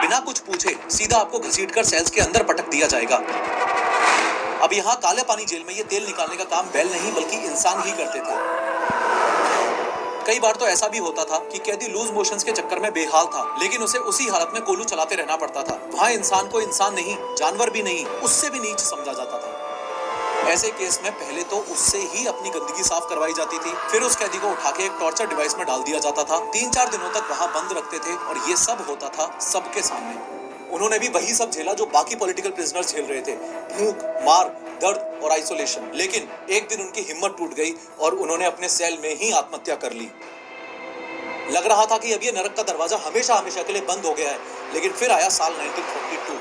बिना कुछ पूछे सीधा आपको घसीटकर सेल्स के अंदर पटक दिया जाएगा। अब यहाँ काले पानी जेल में ये तेल निकालने का काम बैल नहीं बल्कि इंसान ही करते थे। कई बार तो ऐसा भी होता था कि कैदी लूज मोशंस के चक्कर में बेहाल था, लेकिन उसे उसी हालत में कोलू चलाते रहना पड़ता था। वहाँ इंसान को इंसान नहीं, जानवर भी नहीं, उससे भी नीच समझा जाता था। ऐसे केस में पहले तो उससे ही अपनी गंदगी साफ करवाई जाती थी, फिर उस कैदी को उठा के एक टॉर्चर डिवाइस में डाल दिया जाता था। 3-4 दिनों तक वहाँ बंद रखते थे और ये सब होता था सबके सामने। उन्होंने भी वही सब झेला जो बाकी पॉलिटिकल प्रिजनर्स झेल रहे थे, भूख, मार, दर्द और आइसोलेशन। लेकिन एक दिन उनकी हिम्मत टूट गई और उन्होंने अपने सेल में ही आत्महत्या कर ली। लग रहा था कि अब ये नरक का दरवाजा हमेशा हमेशा के लिए बंद हो गया है, लेकिन फिर आया साल 1942।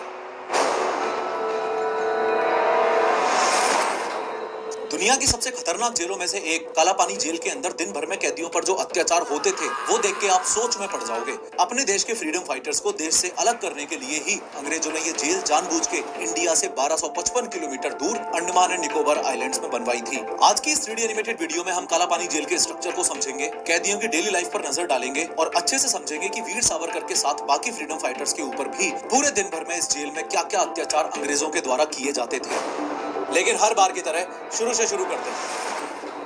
दुनिया की सबसे खतरनाक जेलों में से एक काला पानी जेल के अंदर दिन भर में कैदियों पर जो अत्याचार होते थे वो देख के आप सोच में पड़ जाओगे। अपने देश के फ्रीडम फाइटर्स को देश से अलग करने के लिए ही अंग्रेजों ने ये जेल जानबूझ के इंडिया से 1255 किलोमीटर दूर अंडमान एंड निकोबार आइलैंड्स में बनवाई थी। आज की इस 3D एनिमेटेड वीडियो में हम काला पानी जेल के स्ट्रक्चर को समझेंगे, कैदियों की डेली लाइफ पर नजर डालेंगे और अच्छे से समझेंगे कि वीर सावरकर के साथ बाकी फ्रीडम फाइटर्स के ऊपर भी पूरे दिन भर में इस जेल में क्या क्या अत्याचार अंग्रेजों के द्वारा किए जाते थे। लेकिन हर बार की तरह शुरू से शुरू करते हैं।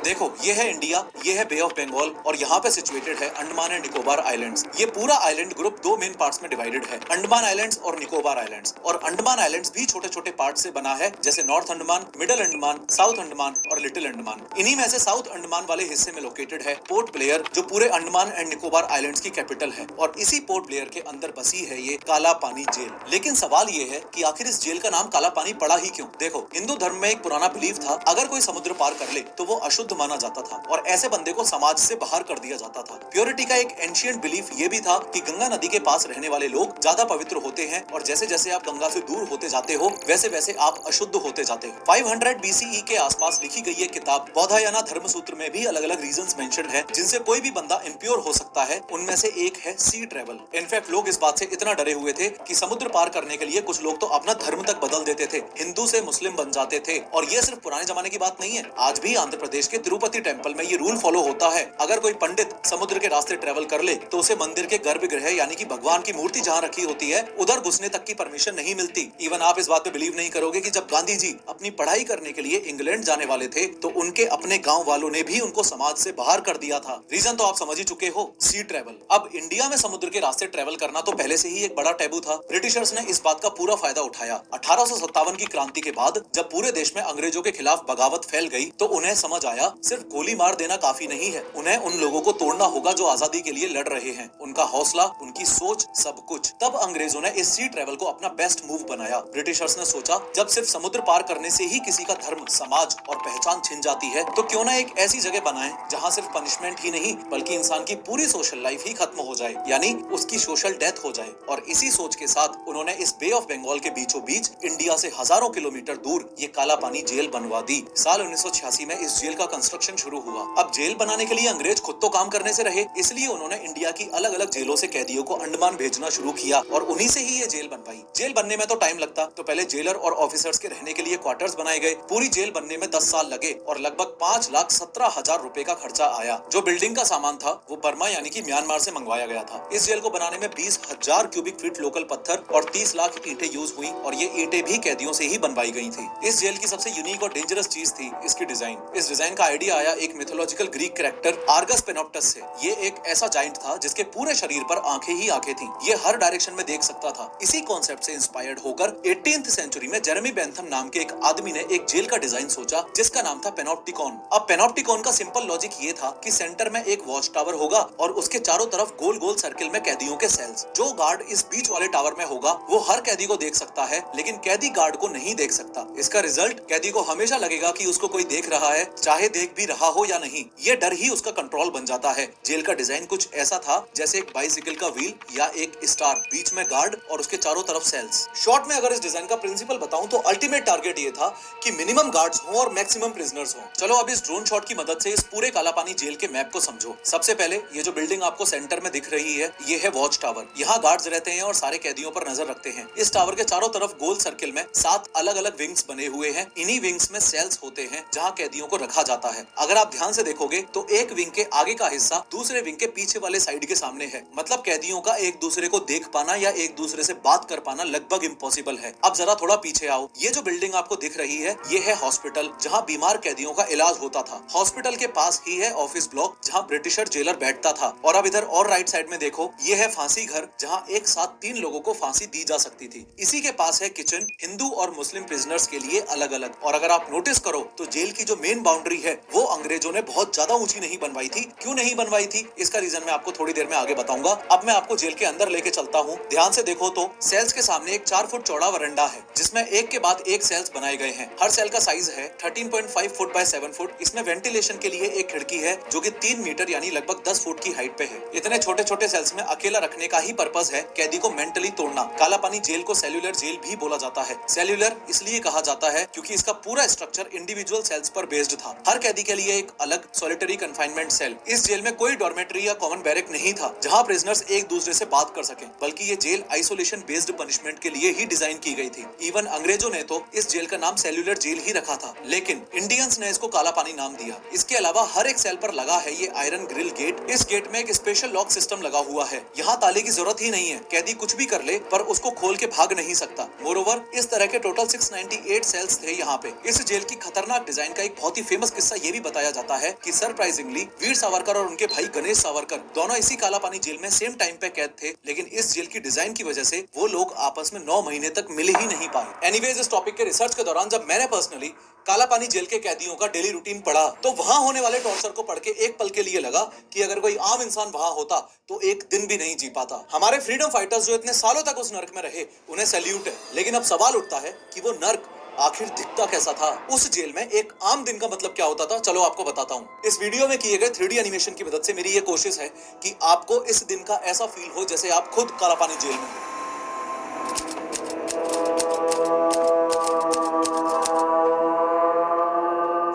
देखो, ये है इंडिया, ये है बे ऑफ बंगाल और यहाँ पे सिचुएटेड है अंडमान एंड निकोबार आइलैंड्स। ये पूरा आइलैंड ग्रुप 2 मेन पार्ट्स में डिवाइडेड है, अंडमान आइलैंड्स और निकोबार आइलैंड्स। और अंडमान आइलैंड्स भी छोटे छोटे पार्ट से बना है, जैसे north Andaman, middle Andaman, south Andaman और लिटिल अंडमान। इन्हीं में से साउथ अंडमान वाले हिस्से में लोकेटेड है पोर्ट ब्लेयर, जो पूरे अंडमान एंड निकोबार आइलैंड्स की कैपिटल है। और इसी पोर्ट ब्लेयर के अंदर बसी है ये काला पानी जेल। लेकिन सवाल ये है कि आखिर इस जेल का नाम काला पानी पड़ा ही क्यों? देखो, हिंदू धर्म में एक पुराना बिलीफ था, अगर कोई समुद्र पार कर ले तो वो अशुद्ध माना जाता था और ऐसे बंदे को समाज से बाहर कर दिया जाता था। प्योरिटी का एक एंशिएंट बिलीफ ये भी था कि गंगा नदी के पास रहने वाले लोग ज्यादा पवित्र होते हैं और जैसे जैसे आप गंगा से दूर होते जाते हो वैसे वैसे आप अशुद्ध होते जाते हो। 500 BCE के आसपास लिखी गई ये किताब बौधायना धर्म सूत्र में भी अलग अलग रीजंस मेंशन्ड है जिनसे कोई भी बंदा इंप्योर हो सकता है। उनमें से एक है सी ट्रेवल। इनफैक्ट लोग इस बात से इतना डरे हुए थे कि समुद्र पार करने के लिए कुछ लोग तो अपना धर्म तक बदल देते थे, हिंदू से मुस्लिम बन जाते थे। और ये सिर्फ पुराने जमाने की बात नहीं है, आज भी आंध्र प्रदेश के तिरुपति टेम्पल में ये रूल फॉलो होता है। अगर कोई पंडित समुद्र के रास्ते ट्रेवल कर ले तो उसे मंदिर के गर्भगृह यानी कि भगवान की मूर्ति जहाँ रखी होती है उधर घुसने तक की परमिशन नहीं मिलती। इवन आप इस बात पे बिलीव नहीं करोगे कि जब गांधी जी अपनी पढ़ाई करने के लिए इंग्लैंड जाने वाले थे तो उनके अपने गांव वालों ने भी उनको समाज से बाहर कर दिया था। रीजन तो आप समझ ही चुके हो, सी ट्रेवल। अब इंडिया में समुद्र के रास्ते ट्रेवल करना तो पहले से ही एक बड़ा टैबू था। ब्रिटिशर्स ने इस बात का पूरा फायदा उठाया। 1857 की क्रांति के बाद जब पूरे देश में अंग्रेजों के खिलाफ बगावत फैल गई तो उन्हें समझ आया सिर्फ गोली मार देना काफी नहीं है, उन्हें उन लोगों को तोड़ना होगा जो आजादी के लिए लड़ रहे हैं। उनका हौसला, उनकी सोच, सब कुछ। तब अंग्रेजों ने इस सी ट्रेवल को अपना बेस्ट मूव बनाया। ब्रिटिशर्स ने सोचा जब सिर्फ समुद्र पार करने से ही किसी का धर्म, समाज और पहचान छिन जाती है तो क्यों ना एक ऐसी जगह बनाएं जहां सिर्फ पनिशमेंट ही नहीं बल्कि इंसान की पूरी सोशल लाइफ ही खत्म हो जाए, यानी उसकी सोशल डेथ हो जाए। और इसी सोच के साथ उन्होंने इस बे ऑफ बंगाल के बीचों बीच इंडिया से हजारों किलोमीटर दूर ये काला पानी जेल बनवा दी। साल 1986 में इस जेल का कंस्ट्रक्शन शुरू हुआ। अब जेल बनाने के लिए अंग्रेज खुद तो काम करने से रहे, इसलिए उन्होंने इंडिया की अलग अलग जेलों से कैदियों को अंडमान भेजना शुरू किया और उन्हीं से ही ये जेल बन पाई। जेल बनने में तो टाइम लगता, तो पहले जेलर और ऑफिसर्स के रहने के लिए क्वार्टर्स बनाए गए। पूरी जेल बनने में 10 साल लगे और लगभग 5,17,000 रुपए का खर्चा आया। जो बिल्डिंग का सामान था वो बर्मा यानी कि म्यांमार से मंगवाया गया था। इस जेल को बनाने में 20,000 क्यूबिक फीट लोकल पत्थर और 30 लाख ईंटें यूज हुई और ये ईंटें भी कैदियों से ही बनवाई गई थी। इस जेल की सबसे यूनिक और डेंजरस चीज थी इसकी डिजाइन। इस डिजाइन का आइडिया आया एक मिथोलॉजिकल ग्रीक कैरेक्टर आर्गस पेनोप्टस से। ये एक ऐसा जाइंट था जिसके पूरे शरीर पर आंखें ही आंखें थीं। ये हर डायरेक्शन में देख सकता था। इसी कॉन्सेप्ट से इंस्पायर्ड होकर 18th सेंचुरी में जेरेमी बेंथम नाम के एक आदमी ने एक जेल का डिजाइन सोचा जिसका नाम था पेनोप्टिकॉन। अब पेनोप्टिकॉन का सिंपल लॉजिक ये था कि सेंटर में एक वॉच टावर होगा और उसके चारों तरफ गोल गोल सर्किल में कैदियों के सेल्स। जो गार्ड इस बीच वाले टावर में होगा वो हर कैदी को देख सकता है, लेकिन कैदी गार्ड को नहीं देख सकता। इसका रिजल्ट कैदी को हमेशा लगेगा कि उसको कोई देख रहा है, चाहे देख भी रहा हो या नहीं। ये डर ही उसका कंट्रोल बन जाता है। जेल का डिजाइन कुछ ऐसा था जैसे एक बाइसिकल का व्हील या एक स्टार, बीच में गार्ड और उसके चारों तरफ सेल्स। शॉर्ट में अगर इस डिजाइन का प्रिंसिपल बताऊं तो अल्टीमेट टारगेट ये था कि मिनिमम गार्ड्स हों और मैक्सिमम प्रिजनर्स हों। चलो अब इस ड्रोन शॉट की मदद से इस पूरे काला पानी जेल के मैप को समझो। सबसे पहले ये जो बिल्डिंग आपको सेंटर में दिख रही है ये है वॉच टावर। यहाँ गार्ड्स रहते हैं और सारे कैदियों पर नजर रखते हैं। इस टावर के चारों तरफ गोल सर्किल में 7 अलग अलग विंग्स बने हुए हैं। इन्हीं विंग्स में सेल्स होते हैं जहाँ कैदियों को रखा जाता जाता है। अगर आप ध्यान से देखोगे तो एक विंग के आगे का हिस्सा दूसरे विंग के पीछे वाले साइड के सामने है। मतलब कैदियों का एक दूसरे को देख पाना या एक दूसरे से बात कर पाना लगभग इम्पॉसिबल है। अब जरा थोड़ा पीछे आओ। ये जो बिल्डिंग आपको दिख रही है ये है हॉस्पिटल, जहाँ बीमार कैदियों का इलाज होता था। हॉस्पिटल के पास ही है ऑफिस ब्लॉक, जहाँ ब्रिटिशर जेलर बैठता था। और अब इधर और राइट साइड में देखो, ये है फांसी घर, जहाँ एक साथ 3 लोगों को फांसी दी जा सकती थी। इसी के पास है किचन, हिंदू और मुस्लिम प्रिजनर्स के लिए अलग अलग। और अगर आप नोटिस करो तो जेल की जो मेन बाउंड्री है वो अंग्रेजों ने बहुत ज्यादा ऊंची नहीं बनवाई थी। क्यों नहीं बनवाई थी इसका रीजन मैं आपको थोड़ी देर में आगे बताऊंगा। अब मैं आपको जेल के अंदर लेके चलता हूँ। ध्यान से देखो तो सेल्स के सामने एक 4 फुट चौड़ा वरंडा है, जिसमें एक के बाद एक सेल्स बनाए गए हैं। हर सेल का साइज है 13.5 फुट बाय 7 फुट। इसमें वेंटिलेशन के लिए एक खिड़की है जो कि 3 मीटर यानी लगभग 10 फुट की हाइट पे है। इतने छोटे छोटे सेल्स में अकेला रखने का ही पर्पस है कैदी को मेंटली तोड़ना। काला पानी जेल को सेल्यूलर जेल भी बोला जाता है। सेल्यूलर इसलिए कहा जाता है क्योंकि इसका पूरा स्ट्रक्चर इंडिविजुअल सेल्स पर बेस्ड था। हर कैदी के लिए एक अलग सॉलिटरी कंफाइनमेंट सेल। इस जेल में कोई डॉर्मेटरी या कॉमन बैरक नहीं था जहाँ प्रिजनर्स एक दूसरे से बात कर सके, बल्कि ये जेल आइसोलेशन बेस्ड पनिशमेंट के लिए ही डिजाइन की गई थी। इवन अंग्रेजों ने तो इस जेल का नाम सेल्यूलर जेल ही रखा था, लेकिन इंडियंस ने इसको काला पानी नाम दिया। इसके अलावा हर एक सेल पर लगा है ये आयरन ग्रिल गेट। इस गेट में एक स्पेशल लॉक सिस्टम लगा हुआ है। यहाँ ताले की जरूरत ही नहीं है, कैदी कुछ भी कर ले पर उसको खोल के भाग नहीं सकता। मोरोवर इस तरह के टोटल 698 सेल्स थे यहाँ पे। इस जेल की खतरनाक डिजाइन का एक बहुत ही फेमस किस्सा ये भी बताया जाता है कि सरप्राइजिंगली वीर सावरकर और उनके भाई गणेश सावरकर दोनों इसी काला पानी जेल में सेम टाइम पे कैद थे, लेकिन इस जेल की डिजाइन की वजह से वो लोग आपस में 9 महीने तक मिल ही नहीं पाए। एनीवेज, इस टॉपिक के रिसर्च के दौरान जब मैंने पर्सनली काला पानी जेल के कैदियों का डेली रूटीन पढ़ा तो वहां होने वाले टॉर्चर को पढ़ के एक पल के लिए लगा कि अगर कोई आम इंसान वहां होता तो एक दिन भी नहीं जी पाता। हमारे फ्रीडम फाइटर्स जो इतने सालों तक उस नर्क में रहे उन्हें सैल्यूट है, लेकिन अब सवाल उठता है कि वो नर्क आखिर दिखता कैसा था। उस जेल में एक आम दिन का मतलब क्या होता था, चलो आपको बताता हूँ। इस वीडियो में किए गए 3D एनिमेशन की मदद से मेरी ये कोशिश है कि आपको इस दिन का ऐसा फील हो जैसे आप खुद काला पानी जेल में हो।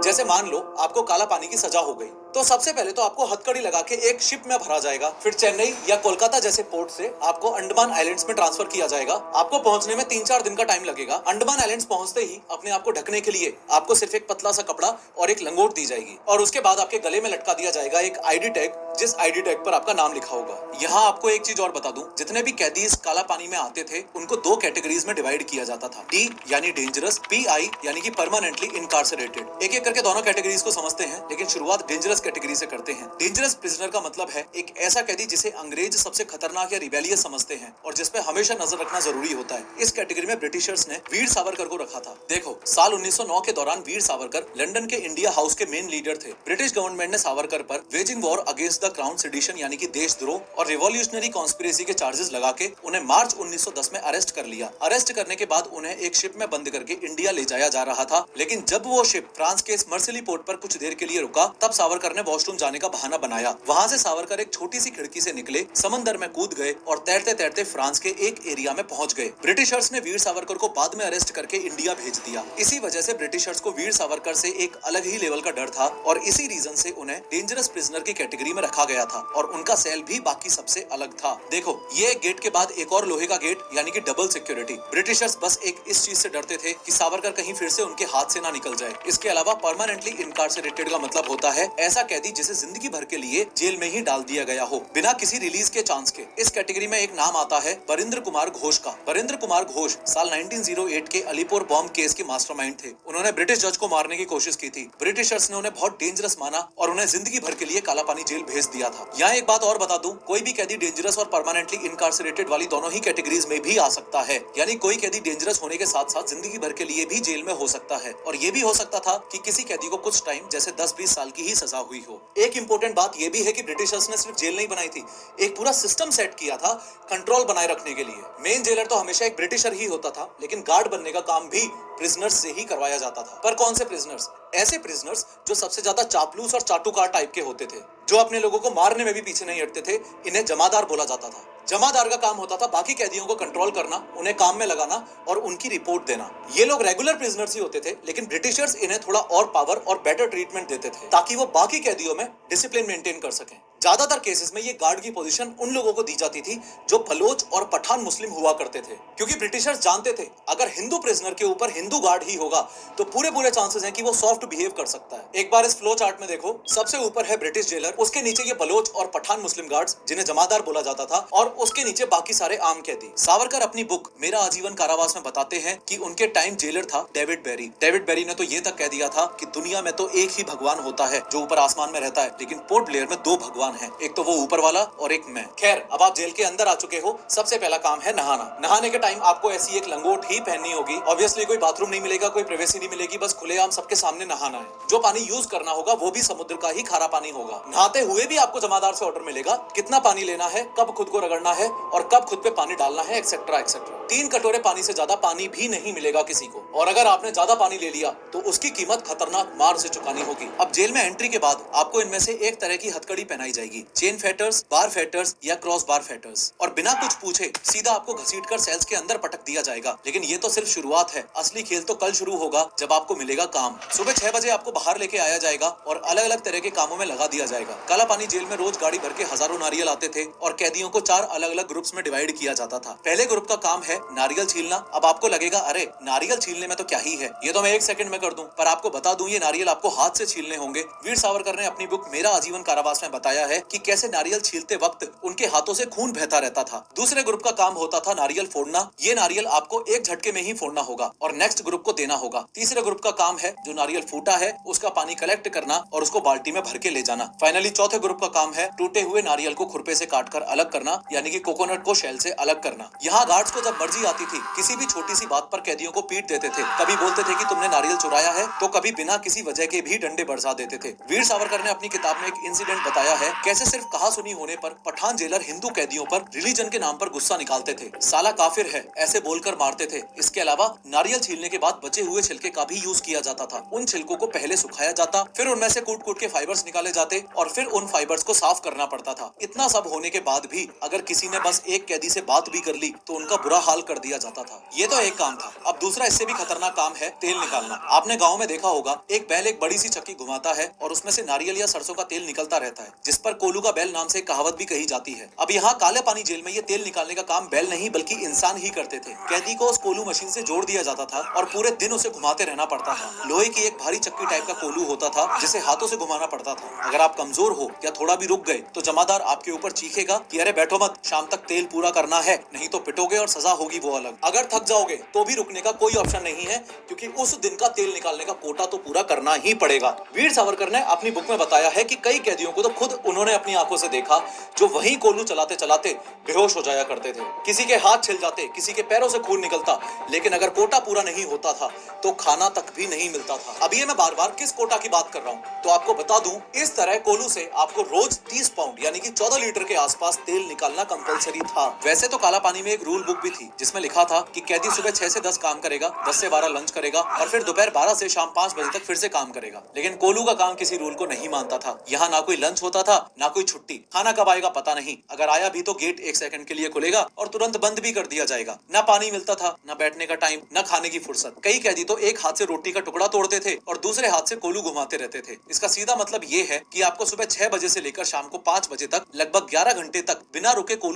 जैसे मान लो आपको काला पानी की सजा हो गई, तो सबसे पहले तो आपको हथकड़ी लगा के एक शिप में भरा जाएगा। फिर चेन्नई या कोलकाता जैसे पोर्ट से आपको अंडमान आइलैंड्स में ट्रांसफर किया जाएगा। आपको पहुंचने में 3-4 दिन का टाइम लगेगा। अंडमान आइलैंड्स पहुंचते ही अपने आप को ढकने के लिए आपको सिर्फ एक पतला सा कपड़ा और एक लंगोट दी जाएगी, और उसके बाद आपके गले में लटका दिया जाएगा एक आईडी टैग, जिस आईडी टैग पर आपका नाम लिखा होगा। यहाँ आपको एक चीज और बता दूं, जितने भी कैदी इस काला पानी में आते थे उनको 2 कैटेगरीज में डिवाइड किया जाता था। डी यानी डेंजरस, PI यानी कि परमानेंटली इनकार्सरेटेड। एक एक करके दोनों कैटेगरीज को समझते हैं, लेकिन शुरुआत डेंजरस कैटेगरी से करते हैं। डेंजरस प्रिजनर का मतलब है एक ऐसा कैदी जिसे अंग्रेज सबसे खतरनाक या रिबेलियस समझते हैं और जिस पे हमेशा नजर रखना जरूरी होता है। इस कैटेगरी में ब्रिटिशर्स ने वीर सावरकर को रखा था। देखो, साल 1909 के दौरान वीर सावरकर लंदन के इंडिया हाउस के मेन लीडर थे। ब्रिटिश गवर्नमेंट ने सावरकर पर waging war against the crown sedition यानी कि देशद्रोह और रिवॉल्यूशनरी कॉन्स्पिरेसी के चार्जेस लगा के उन्हें मार्च 1910 में अरेस्ट कर लिया। अरेस्ट करने के बाद उन्हें एक शिप में बंद करके इंडिया ले जाया जा रहा था, लेकिन जब वो शिप फ्रांस के मर्सिली पोर्ट पर कुछ देर के लिए रुका, तब सावरकर ने वॉशरूम जाने का बहाना बनाया। वहां से सावरकर एक छोटी सी खिड़की से निकले, समंदर में कूद गए और तैरते तैरते फ्रांस के एक एरिया में पहुंच गए। ब्रिटिशर्स ने वीर सावरकर को बाद में अरेस्ट करके इंडिया भेज दिया। इसी वजह से ब्रिटिशर्स को वीर सावरकर से एक अलग ही लेवल का डर था और इसी रीजन से उन्हें डेंजरस प्रिजनर की कैटेगरी में रखा गया था और उनका सेल भी बाकी सबसे अलग था। देखो, ये गेट के बाद एक और लोहे का गेट यानी कि डबल सिक्योरिटी। ब्रिटिशर्स बस एक इस चीज से डरते थे कि सावरकर कहीं फिर से उनके हाथ से ना निकल जाए। इसके अलावा परमानेंटली इनकार्सरेटेड का मतलब होता है ऐसा कैदी जिसे जिंदगी भर के लिए जेल में ही डाल दिया गया हो बिना किसी रिलीज के चांस के। इस कैटेगरी में एक नाम आता है बरिंद्र कुमार घोष का। बरिंद्र कुमार घोष साल 1908 के अलीपुर बॉम्ब केस के मास्टरमाइंड थे। उन्होंने ब्रिटिश जज को मारने की कोशिश की थी। ब्रिटिशर्स ने उन्हें बहुत डेंजरस माना और उन्हें जिंदगी भर के लिए काला पानी जेल भेज दिया था। यहाँ एक बात और बता दूं, कोई भी कैदी डेंजरस और परमानेंटली इनकार्सरेटेड वाली दोनों ही कैटेगरीज में भी आ सकता है। यानी कोई कैदी डेंजरस होने के साथ साथ जिंदगी भर के लिए भी जेल में हो सकता है। और ये भी हो सकता था कि किसी कैदी को कुछ टाइम जैसे 10-20 साल की ही सजा हुई हो। एक इंपॉर्टेंट बात ये भी है कि ब्रिटिशर्स ने सिर्फ जेल नहीं बनाई थी, एक पूरा सिस्टम सेट किया था कंट्रोल बनाए रखने के लिए। मेन जेलर तो हमेशा एक ब्रिटिशर ही होता था, लेकिन गार्ड बनने का काम भी प्रिजनर्स से ही करवाया जाता था। पर कौन से प्रिजनर्स? ऐसे प्रिजनर्स जो सबसे ज्यादा चापलूस और चाटुकार टाइप के होते थे, जो अपने लोगों को मारने में भी पीछे नहीं हटते थे। इन्हें जमादार बोला जाता था। जमादार का काम होता था बाकी कैदियों को कंट्रोल करना, उन्हें काम में लगाना और उनकी रिपोर्ट देना। ये लोग रेगुलर प्रिजनर्स ही होते थे, लेकिन ब्रिटिशर्स इन्हें थोड़ा और पावर और बेटर ट्रीटमेंट देते थे ताकि वो बाकी कैदियों में डिसिप्लिन मेंटेन कर सकें। ज्यादातर केसेस में ये गार्ड की पोजीशन उन लोगों को दी जाती थी जो बलोच और पठान मुस्लिम हुआ करते थे, क्योंकि ब्रिटिशर्स जानते थे अगर हिंदू प्रिजनर के ऊपर हिंदू हिंदू गार्ड ही होगा तो पूरे पूरे चांसेस हैं कि वो सॉफ्ट बिहेव कर सकता है। एक बार इस फ्लो चार्ट में देखो, सबसे ऊपर है ब्रिटिश जेलर, उसके नीचे ये बलोच और पठान मुस्लिम गार्ड्स जिन्हें जमादार बोला जाता था, और उसके नीचे बाकी सारे आम कैदी। सावरकर अपनी बुक मेरा आजीवन कारावास में बताते हैं कि उनके टाइम जेलर था डेविड बेरी। डेविड बेरी ने तो ये तक कह दिया था कि दुनिया में तो एक ही भगवान होता है जो ऊपर आसमान में रहता है, लेकिन पोर्ट ब्लेयर में 2 भगवान हैं, एक तो वो ऊपर वाला और एक मैं। खैर, अब आप जेल के अंदर आ चुके हो, सबसे पहला काम है नहाना। नहाने के टाइम आपको ऐसी एक लंगोट ही पहननी होगी। ऑब्वियसली कोई बाथरूम नहीं मिलेगा, कोई प्राइवेसी नहीं मिलेगी, बस खुलेआम सबके सामने नहाना है। जो पानी यूज करना होगा वो भी समुद्र का ही खारा पानी होगा। नहाते हुए भी आपको जमादार से ऑर्डर मिलेगा कितना पानी लेना है, कब खुद को रगड़ना है और कब खुद पे पानी डालना है, एक्सेट्रा एक्सेट्रा। 3 कटोरे पानी से ज्यादा पानी भी नहीं मिलेगा किसी को, और अगर आपने ज्यादा पानी ले लिया तो उसकी कीमत खतरनाक मार से चुकानी होगी। अब जेल में एंट्री के बाद आपको इनमें से एक तरह की हथकड़ी पहनाई जाएगी, चेन फेटर्स, बार फेटर्स या क्रॉस बार फेटर्स, और बिना कुछ पूछे सीधा आपको घसीटकर सेल्स के अंदर पटक दिया जाएगा। लेकिन ये तो सिर्फ शुरुआत है, असली खेल तो कल शुरू होगा जब आपको मिलेगा काम। सुबह 6 बजे आपको बाहर लेके आया जाएगा और अलग अलग तरह के कामों में लगा दिया जाएगा। काला पानी जेल में रोज गाड़ी भर के हजारों नारियल आते थे और कैदियों को 4 अलग अलग ग्रुप्स में डिवाइड किया जाता था। पहले ग्रुप का काम है नारियल छीलना। अब आपको लगेगा अरे नारियल छीलने में तो क्या ही है, ये तो मैं 1 सेकंड में कर दूं, पर आपको बता दूं ये नारियल आपको हाथ से छीलने होंगे। वीर सावरकर ने अपनी बुक मेरा आजीवन कारावास में बताया है कि कैसे नारियल छीलते वक्त उनके हाथों से खून बहता रहता था। दूसरे ग्रुप का काम होता था नारियल फोड़ना। ये नारियल आपको एक झटके में ही फोड़ना होगा और नेक्स्ट ग्रुप को देना होगा। तीसरे ग्रुप का काम है जो नारियल फूटा है उसका पानी कलेक्ट करना और उसको बाल्टी में भर के ले जाना। फाइनली चौथे ग्रुप का काम है टूटे हुए नारियल को खुरपे से काटकर अलग करना, यानी कि कोकोनट को शेल से अलग करना। यहाँ गार्ड्स को जब मर्जी आती थी किसी भी छोटी सी बात पर कैदियों को पीट देते थे। कभी बोलते थे कि तुमने नारियल चुराया है, तो कभी बिना किसी वजह के भी डंडे बरसा देते थे। वीर सावरकर ने अपनी किताब में एक इंसिडेंट बताया है कैसे सिर्फ कहा सुनी होने पर पठान जेलर हिंदू कैदियों पर रिलीजन के नाम पर गुस्सा निकालते थे। साला काफिर है ऐसे बोलकर मारते थे। इसके अलावा नारियल छीलने के बाद बचे हुए छिलके का भी यूज किया जाता था। उन छिलकों को पहले सुखाया जाता, फिर उनमें से कूट कूट के फाइबर्स निकाले जाते और फिर उन फाइबर्स को साफ करना पड़ता था। इतना सब होने के बाद भी अगर किसी ने बस एक कैदी से बात भी कर ली तो उनका बुरा हाल कर दिया जाता था। ये तो एक काम था। अब दूसरा इससे भी खतरनाक काम है तेल निकालना। आपने गांव में देखा होगा एक बैल एक बड़ी सी चक्की घुमाता है और उसमें से नारियल या सरसों का तेल निकलता रहता है, जिस पर कोलू का बैल नाम से कहावत भी कही जाती है। अब यहाँ काले पानी जेल में ये तेल निकालने का काम बैल नहीं बल्कि इंसान ही करते थे। कैदी को उस कोलू मशीन से जोड़ दिया जाता था और पूरे दिन उसे घुमाते रहना पड़ता था। लोहे की एक भारी चक्की टाइप का कोलू होता था जिसे हाथों से घुमाना पड़ता था। अगर आप कमजोर हो या थोड़ा भी रुक गए तो जमादार आपके ऊपर चीखेगा कि अरे बैठो मत, शाम तक तेल पूरा करना है, नहीं तो पिटोगे और सजा होगी वो अलग। अगर थक जाओगे तो भी रुकने का कोई ऑप्शन नहीं है, क्योंकि उस दिन का तेल निकालने का कोटा तो पूरा करना ही पड़ेगा। वीर सावरकर ने अपनी बुक में बताया है कि कई कैदियों को तो खुद उन्होंने अपनी आंखों से देखा जो वही कोलू चलाते चलाते बेहोश हो जाया करते थे। किसी के हाथ छिल जाते, किसी के पैरों से खून निकलता, लेकिन अगर कोटा पूरा नहीं होता था तो खाना तक भी नहीं मिलता था। अब ये मैं बार बार किस कोटा की बात कर रहा हूँ तो आपको बता दूं, इस तरह कोलू से आपको रोज 30 पाउंड यानी कि 14 लीटर के आसपास तेल निकालना कंपलसरी था। वैसे तो काला पानी में एक रूल बुक भी थी जिसमें लिखा था कि कैदी सुबह 6 से 10 काम करेगा, 10 से 12 लंच करेगा और फिर दोपहर 12 से शाम 5 बजे तक फिर से काम करेगा। लेकिन कोलू का काम किसी रूल को नहीं मानता था। यहाँ ना कोई लंच होता था ना कोई छुट्टी। खाना कब आएगा पता नहीं, अगर आया भी तो गेट 1 सेकंड के लिए खुलेगा और तुरंत बंद भी कर दिया जाएगा। ना पानी मिलता था, ना बैठने का टाइम, ना खाने की फुर्सत। कई कैदी तो एक हाथ से रोटी का टुकड़ा तोड़ते थे और दूसरे हाथ से कोलू घुमाते रहते थे। इसका सीधा मतलब ये है कि आपको सुबह 6 बजे से लेकर शाम को 5 बजे तक लगभग 11 घंटे तक बिना रुके कोलू